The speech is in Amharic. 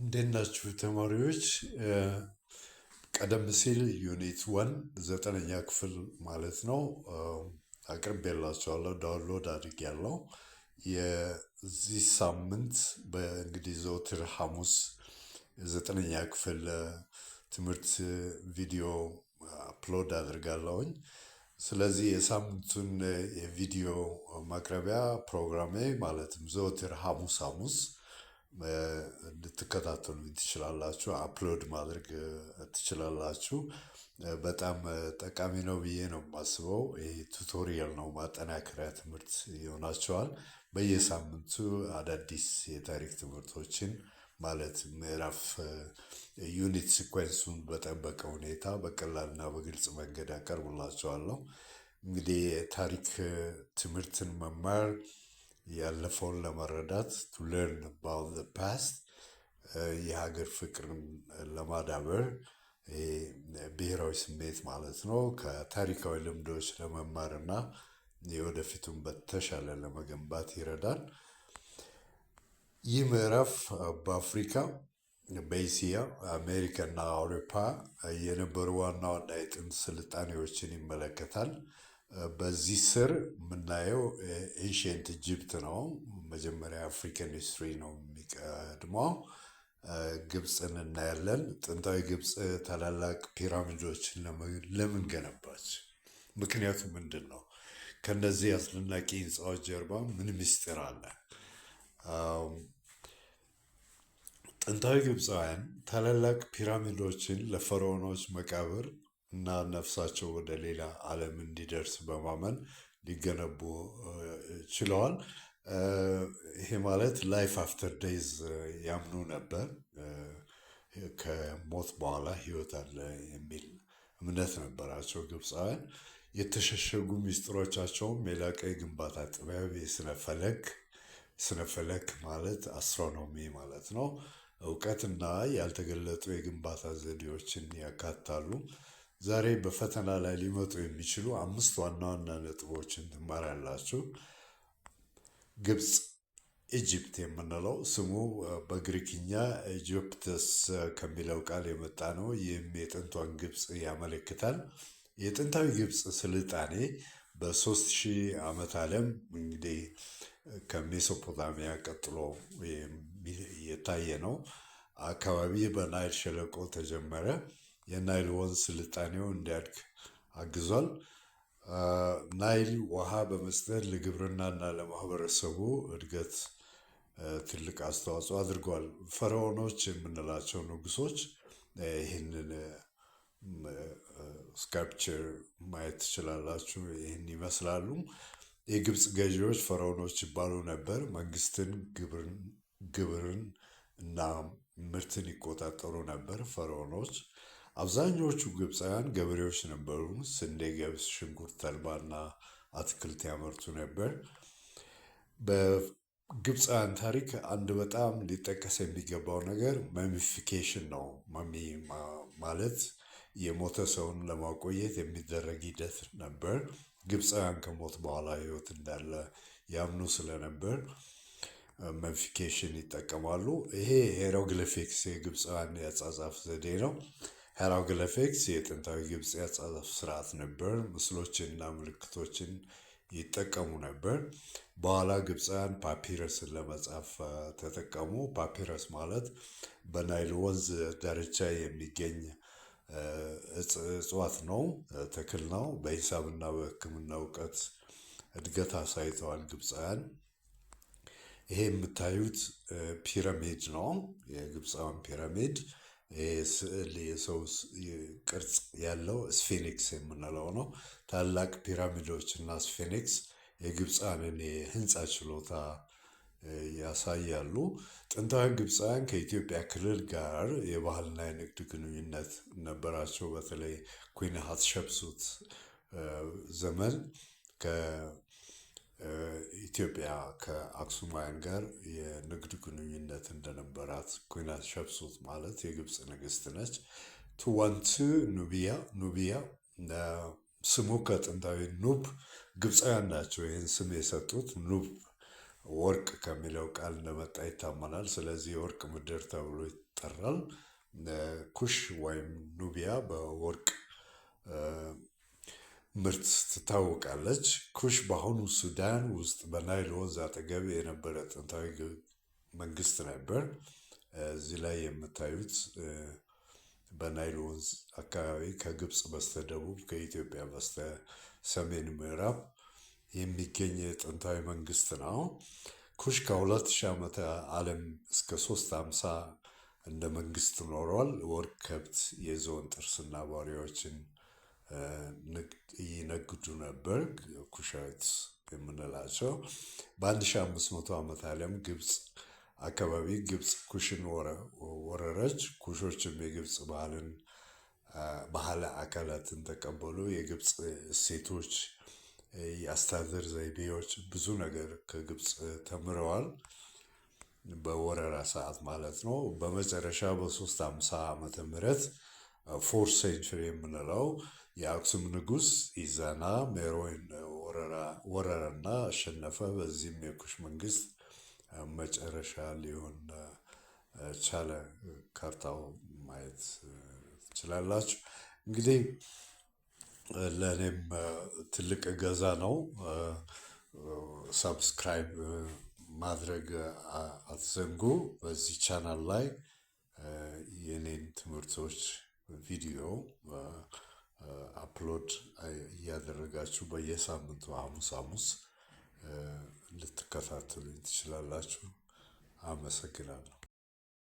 እንዴት ናችሁ ተማሪዎች? ቀደም ሲል ዩኒት ዋን ዘጠነኛ ክፍል ማለት ነው አቅርቤላችኋለሁ፣ ዳውንሎድ አድርጌያለሁ። የዚህ ሳምንት በእንግዲህ ዘወትር ሐሙስ ዘጠነኛ ክፍል ትምህርት ቪዲዮ አፕሎድ አድርጋለሁኝ። ስለዚህ የሳምንቱን የቪዲዮ ማቅረቢያ ፕሮግራሜ ማለትም ዘወትር ሐሙስ ሐሙስ ልትከታተሉ ትችላላችሁ፣ አፕሎድ ማድረግ ትችላላችሁ። በጣም ጠቃሚ ነው ብዬ ነው የማስበው። ይሄ ቱቶሪያል ነው፣ ማጠናከሪያ ትምህርት ይሆናቸዋል። በየሳምንቱ አዳዲስ የታሪክ ትምህርቶችን ማለት ምዕራፍ ዩኒት ሲኳንሱን በጠበቀ ሁኔታ በቀላልና በግልጽ መንገድ አቀርብላቸዋለሁ። እንግዲህ የታሪክ ትምህርትን መማር ያለፈውን ለመረዳት ቱ ለርን አባውት ዘ ፓስት የሀገር ፍቅርን ለማዳበር ብሔራዊ ስሜት ማለት ነው። ከታሪካዊ ልምዶች ለመማር እና የወደፊቱን በተሻለ ለመገንባት ይረዳል። ይህ ምዕራፍ በአፍሪካ፣ በእስያ፣ አሜሪካ እና አውሮፓ የነበሩ ዋና ዋና የጥንት ስልጣኔዎችን ይመለከታል። በዚህ ስር የምናየው ኤንሽንት ኢጅፕት ነው። መጀመሪያ አፍሪካን ሂስትሪ ነው የሚቀድመው። ግብፅን እናያለን። ጥንታዊ ግብፅ ታላላቅ ፒራሚዶችን ለምን ገነባች? ምክንያቱ ምንድን ነው? ከነዚህ አስደናቂ ህንፃዎች ጀርባ ምን ምስጢር አለ? ጥንታዊ ግብፃውያን ታላላቅ ፒራሚዶችን ለፈርዖኖች መቃብር እና ነፍሳቸው ወደ ሌላ ዓለም እንዲደርስ በማመን ሊገነቡ ችለዋል። ይሄ ማለት ላይፍ አፍተር ዴይዝ ያምኑ ነበር። ከሞት በኋላ ህይወት አለ የሚል እምነት ነበራቸው ግብፃውያን። የተሸሸጉ ሚስጥሮቻቸውም የላቀ የግንባታ ጥበብ፣ ስነፈለክ ማለት አስትሮኖሚ ማለት ነው፣ እውቀትና ያልተገለጡ የግንባታ ዘዴዎችን ያካትታሉ። ዛሬ በፈተና ላይ ሊመጡ የሚችሉ 5 ዋና ዋና ነጥቦችን ትማራላችሁ። ግብፅ ኢጅፕት የምንለው ስሙ በግሪክኛ ኢጂፕተስ ከሚለው ቃል የመጣ ነው። ይህም የጥንቷን ግብፅ ያመለክታል። የጥንታዊ ግብፅ ስልጣኔ በ3000 ዓመት ዓለም እንግዲህ ከሜሶፖታሚያ ቀጥሎ የታየ ነው። አካባቢ በናይል ሸለቆ ተጀመረ። የናይል ወንዝ ስልጣኔው እንዲያድግ አግዟል። ናይል ውሃ በመስጠት ለግብርናና ለማህበረሰቡ እድገት ትልቅ አስተዋጽኦ አድርጓል። ፈርዖኖች የምንላቸው ንጉሶች ይህንን ስካልፕቸር ማየት ትችላላችሁ። ይህን ይመስላሉ። የግብፅ ገዢዎች ፈርዖኖች ይባሉ ነበር። መንግስትን፣ ግብርን እና ምርትን ይቆጣጠሩ ነበር ፈርዖኖች። አብዛኞቹ ግብፃውያን ገበሬዎች ነበሩ። ስንዴ፣ ገብስ፣ ሽንኩርት፣ ተልባና አትክልት ያመርቱ ነበር። በግብፃውያን ታሪክ አንድ በጣም ሊጠቀስ የሚገባው ነገር መሚፊኬሽን ነው። መሚ ማለት የሞተ ሰውን ለማቆየት የሚደረግ ሂደት ነበር። ግብፃውያን ከሞት በኋላ ህይወት እንዳለ ያምኑ ስለነበር መሚፊኬሽን ይጠቀማሉ። ይሄ ሄሮግሊፊክስ የግብፃውያን የአጻጻፍ ዘዴ ነው። ሄሮግሊፊክስ የጥንታዊ ግብፅ የአጻጻፍ ስርዓት ነበር። ምስሎችንና ምልክቶችን ይጠቀሙ ነበር። በኋላ ግብፃውያን ፓፒረስን ለመጻፍ ተጠቀሙ። ፓፒረስ ማለት በናይል ወንዝ ዳርቻ የሚገኝ እጽዋት ነው፣ ተክል ነው። በሂሳብና በሕክምና እውቀት እድገት አሳይተዋል ግብፃውያን። ይሄ የምታዩት ፒራሚድ ነው፣ የግብፃውያን ፒራሚድ። ስዕል የሰው ቅርጽ ያለው ስፌኒክስ የምንለው ነው። ታላቅ ፒራሚዶች እና ስፌኒክስ የግብፃውያንን የህንፃ ችሎታ ያሳያሉ። ጥንታዊ ግብፃውያን ከኢትዮጵያ ክልል ጋር የባህልና የንግድ ግንኙነት ነበራቸው። በተለይ ኩዊን ሀትሸፕሱት ዘመን ከኢትዮጵያ ከአክሱማውያን ጋር የንግድ ግንኙነት እንደነበራት። ኩዊን ሀትሸፕሱት ማለት የግብፅ ንግስት ነች። ቱዋንቱ ኑቢያ ስሙ ከጥንታዊ ኑብ፣ ግብፃውያን ናቸው ይህን ስም የሰጡት። ኑብ ወርቅ ከሚለው ቃል እንደመጣ ይታመናል። ስለዚህ የወርቅ ምድር ተብሎ ይጠራል። ኩሽ ወይም ኑቢያ በወርቅ ምርት ትታወቃለች። ኩሽ በአሁኑ ሱዳን ውስጥ በናይል ወንዝ አጠገብ የነበረ ጥንታዊ መንግስት ነበር። እዚህ ላይ የምታዩት በናይል ወንዝ አካባቢ ከግብፅ በስተደቡብ ከኢትዮጵያ በስተ ሰሜን ምዕራብ የሚገኝ ጥንታዊ መንግስት ነው። ኩሽ ከ2000 ዓመተ ዓለም እስከ 350 እንደ መንግስት ኖሯል። ወርቅ፣ ከብት፣ የዝሆን ጥርስና ባሪያዎችን ይነግዱ ነበር ኩሻይት የምንላቸው። በ1500 ዓመተ ዓለም ግብፅ አካባቢ ግብፅ ኩሽን ወረረች። ኩሾችም የግብፅ ባህል አካላትን ተቀበሉ። የግብፅ እሴቶች፣ የአስተዳደር ዘይቤዎች ብዙ ነገር ከግብፅ ተምረዋል። በወረራ ሰዓት ማለት ነው። በመጨረሻ በ350 ዓመተ ምህረት ፎርት ሴንቹሪ የምንለው የአክሱም ንጉስ ኢዛና ሜሮን ወረራና አሸነፈ። በዚህም የኩሽ መንግስት መጨረሻ ሊሆን ቻለ። ካርታው ማየት ትችላላችሁ። እንግዲህ ለእኔም ትልቅ እገዛ ነው። ሰብስክራይብ ማድረግ አትዘንጉ። በዚህ ቻናል ላይ የኔን ትምህርቶች ቪዲዮ አፕሎድ እያደረጋችሁ በየሳምንቱ ሐሙስ ሐሙስ ልትከታተሉኝ ትችላላችሁ። አመሰግናለሁ።